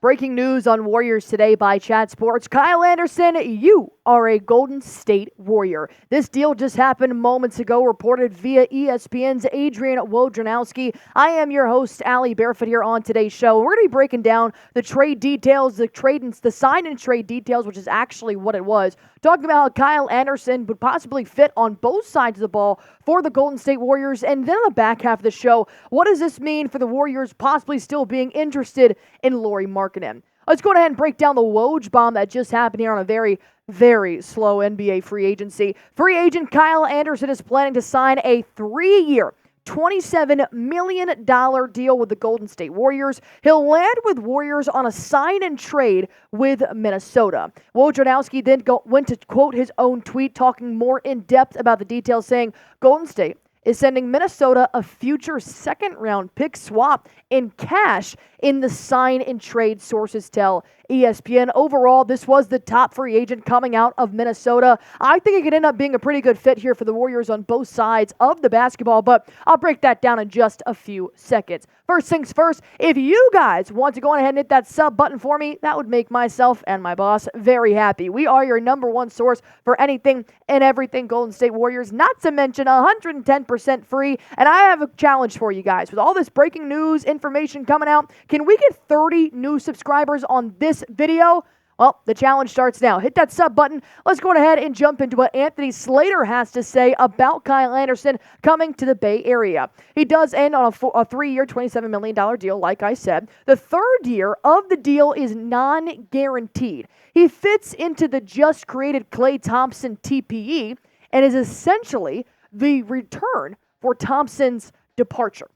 Breaking news on Warriors today by Chat Sports. Kyle Anderson, you are a Golden State Warrior. This deal just happened moments ago, reported via ESPN's Adrian Wojnarowski. I am your host, Allie Barefoot, here on today's show. We're going to be breaking down the trade details, the sign and trade details, which is actually what it was. Talking about how Kyle Anderson would possibly fit on both sides of the ball for the Golden State Warriors. And then on the back half of the show, what does this mean for the Warriors possibly still being interested in Lauri Markkanen? Let's go ahead and break down the Woj bomb that just happened here on a very, very slow NBA free agency. Free agent Kyle Anderson is planning to sign a 3-year, $27 million deal with the Golden State Warriors. He'll land with Warriors on a sign and trade with Minnesota. Wojnarowski then went to quote his own tweet, talking more in depth about the details, saying, Golden State is sending Minnesota a future second-round pick swap in cash in the sign and trade, sources tell ESPN. Overall, this was the top free agent coming out of Minnesota. I think it could end up being a pretty good fit here for the Warriors on both sides of the basketball, but I'll break that down in just a few seconds. First things first, if you guys want to go ahead and hit that sub button for me, that would make myself and my boss very happy. We are your number one source for anything and everything Golden State Warriors, not to mention 110% free. And I have a challenge for you guys. With all this breaking news information coming out, can we get 30 new subscribers on this video? Well, the challenge starts now. Hit that sub button. Let's go ahead and jump into what Anthony Slater has to say about Kyle Anderson coming to the Bay Area. He does end on a 3-year, $27 million deal, like I said. The third year of the deal is non-guaranteed. He fits into the just created Klay Thompson TPE and is essentially the return for Thompson's departure.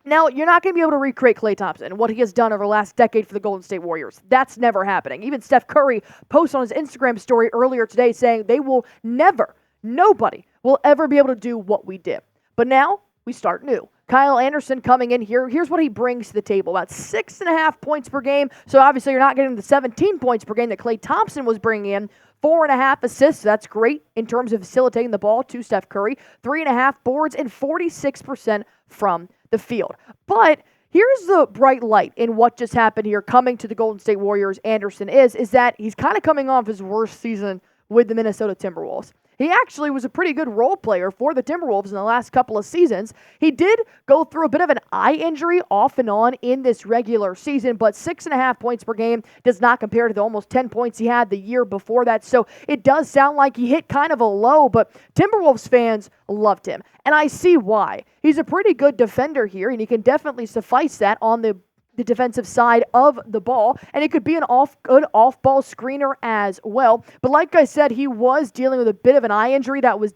Now, you're not going to be able to recreate Klay Thompson and what he has done over the last decade for the Golden State Warriors. That's never happening. Even Steph Curry posted on his Instagram story earlier today saying they will never, nobody will ever be able to do what we did. But now, we start new. Kyle Anderson coming in here. Here's what he brings to the table. About 6.5 points per game. So obviously you're not getting the 17 points per game that Klay Thompson was bringing in. 4.5 assists. That's great in terms of facilitating the ball to Steph Curry. 3.5 boards and 46% from the field. But here's the bright light in what just happened here coming to the Golden State Warriors. Anderson is that he's kind of coming off his worst season with the Minnesota Timberwolves. He actually was a pretty good role player for the Timberwolves in the last couple of seasons. He did go through a bit of an eye injury off and on in this regular season, but 6.5 points per game does not compare to the almost 10 points he had the year before that. So it does sound like he hit kind of a low, but Timberwolves fans loved him. And I see why. He's a pretty good defender here, and he can definitely suffice that on the defensive side of the ball, and it could be good off-ball screener as well. But like I said, he was dealing with a bit of an eye injury that was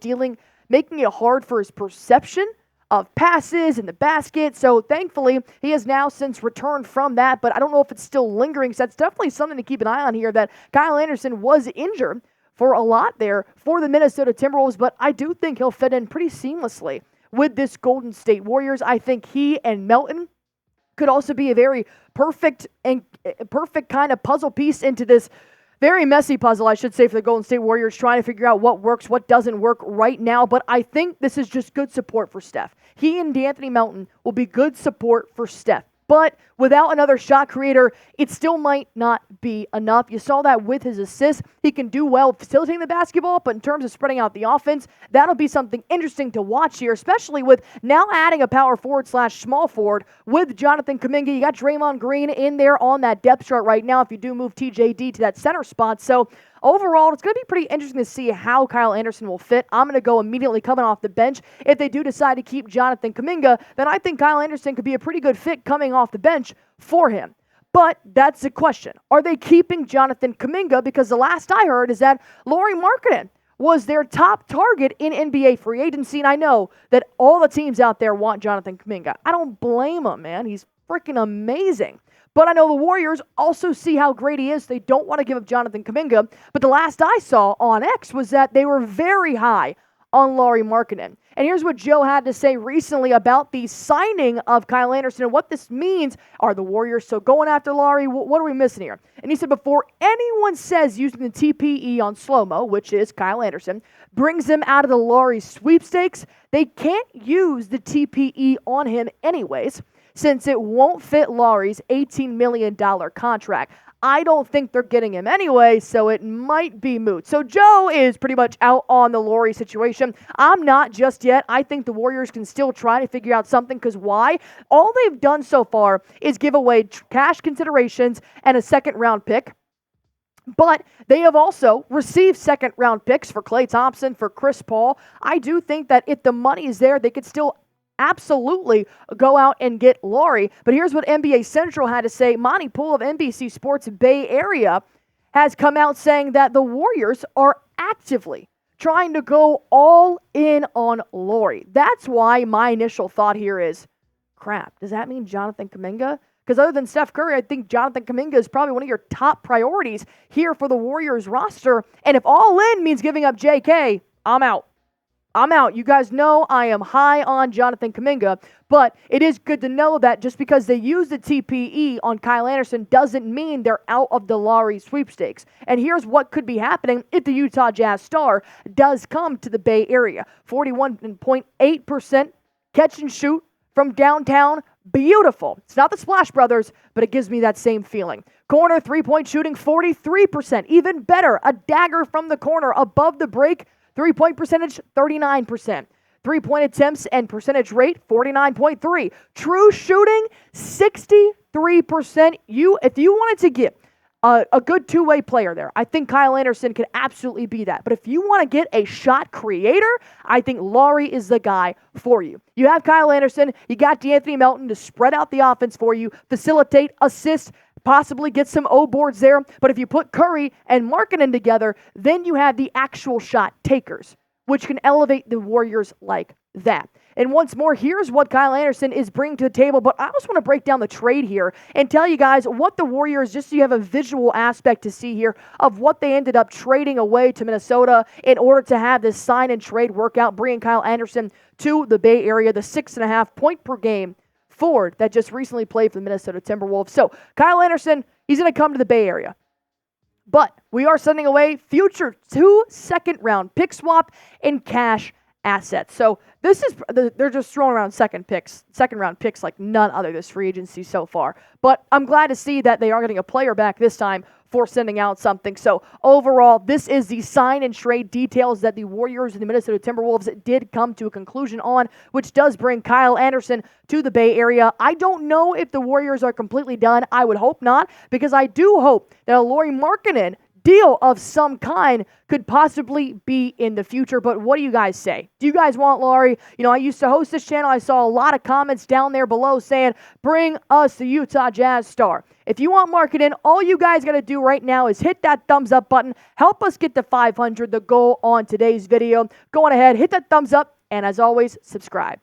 making it hard for his perception of passes in the basket. So thankfully, he has now since returned from that, but I don't know if it's still lingering. So that's definitely something to keep an eye on here, that Kyle Anderson was injured for a lot there for the Minnesota Timberwolves, but I do think he'll fit in pretty seamlessly with this Golden State Warriors. I think he and Melton could also be a very perfect kind of puzzle piece into this very messy puzzle, I should say, for the Golden State Warriors, trying to figure out what works, what doesn't work right now. But I think this is just good support for Steph. He and D'Anthony Melton will be good support for Steph. But without another shot creator, it still might not be enough. You saw that with his assists. He can do well facilitating the basketball, but in terms of spreading out the offense, that'll be something interesting to watch here, especially with now adding a power forward / small forward with Jonathan Kuminga. You got Draymond Green in there on that depth chart right now if you do move TJD to that center spot. So overall, it's going to be pretty interesting to see how Kyle Anderson will fit. I'm going to go immediately coming off the bench. If they do decide to keep Jonathan Kuminga, then I think Kyle Anderson could be a pretty good fit coming off the bench for him. But that's the question. Are they keeping Jonathan Kuminga? Because the last I heard is that Lauri Markkanen was their top target in NBA free agency. And I know that all the teams out there want Jonathan Kuminga. I don't blame them, man. He's freaking amazing. But I know the Warriors also see how great he is. They don't want to give up Jonathan Kuminga. But the last I saw on X was that they were very high on Lauri Markkanen. And here's what Joe had to say recently about the signing of Kyle Anderson and what this means. Are the Warriors so going after Lauri? What are we missing here? And he said, before anyone says using the TPE on slow-mo, which is Kyle Anderson, brings him out of the Lauri sweepstakes, they can't use the TPE on him anyways. since it won't fit Lauri's $18 million contract. I don't think they're getting him anyway, so it might be moot. So Joe is pretty much out on the Lauri situation. I'm not just yet. I think the Warriors can still try to figure out something, because why? All they've done so far is give away cash considerations and a second-round pick. But they have also received second-round picks for Klay Thompson, for Chris Paul. I do think that if the money is there, they could still absolutely go out and get Lauri. But here's what NBA Central had to say. Monty Poole of NBC Sports Bay Area has come out saying that the Warriors are actively trying to go all in on Lauri. That's why my initial thought here is, crap, does that mean Jonathan Kuminga? Because other than Steph Curry, I think Jonathan Kuminga is probably one of your top priorities here for the Warriors roster. And if all in means giving up JK, I'm out. I'm out. You guys know I am high on Jonathan Kuminga, but it is good to know that just because they use the TPE on Kyle Anderson doesn't mean they're out of the Lauri sweepstakes. And here's what could be happening if the Utah Jazz star does come to the Bay Area. 41.8% catch and shoot from downtown. Beautiful. It's not the Splash Brothers, but it gives me that same feeling. Corner three-point shooting, 43%. Even better, a dagger from the corner above the break. Three-point percentage, 39%. Three-point attempts and percentage rate, 49.3. True shooting, 63%. If you wanted to get a good two-way player there, I think Kyle Anderson can absolutely be that. But if you want to get a shot creator, I think Lauri is the guy for you. You have Kyle Anderson. You got DeAnthony Melton to spread out the offense for you, facilitate, assist, possibly get some O boards there. But if you put Curry and Markkanen together, then you have the actual shot takers, which can elevate the Warriors like that. And once more, here's what Kyle Anderson is bringing to the table. But I also want to break down the trade here and tell you guys what the Warriors, just so you have a visual aspect to see here of what they ended up trading away to Minnesota in order to have this sign and trade workout, bringing Kyle Anderson to the Bay Area, the 6.5 point per game forward that just recently played for the Minnesota Timberwolves. So Kyle Anderson, he's going to come to the Bay Area. But we are sending away future 2 second-round pick swap and cash assets. So this is, they're just throwing around second-round picks like none other this free agency so far. But I'm glad to see that they are getting a player back this time for sending out something. So overall, this is the sign and trade details that the Warriors and the Minnesota Timberwolves did come to a conclusion on, which does bring Kyle Anderson to the Bay Area. I don't know if the Warriors are completely done. I would hope not, because I do hope that a Lauri Markkanen deal of some kind could possibly be in the future. But what do you guys say? Do you guys want Lauri? You know, I used to host this channel. I saw a lot of comments down there below saying, bring us the Utah Jazz star. If you want Markkanen, all you guys got to do right now is hit that thumbs up button. Help us get to 500, the goal on today's video. Go on ahead, hit that thumbs up, and as always, subscribe.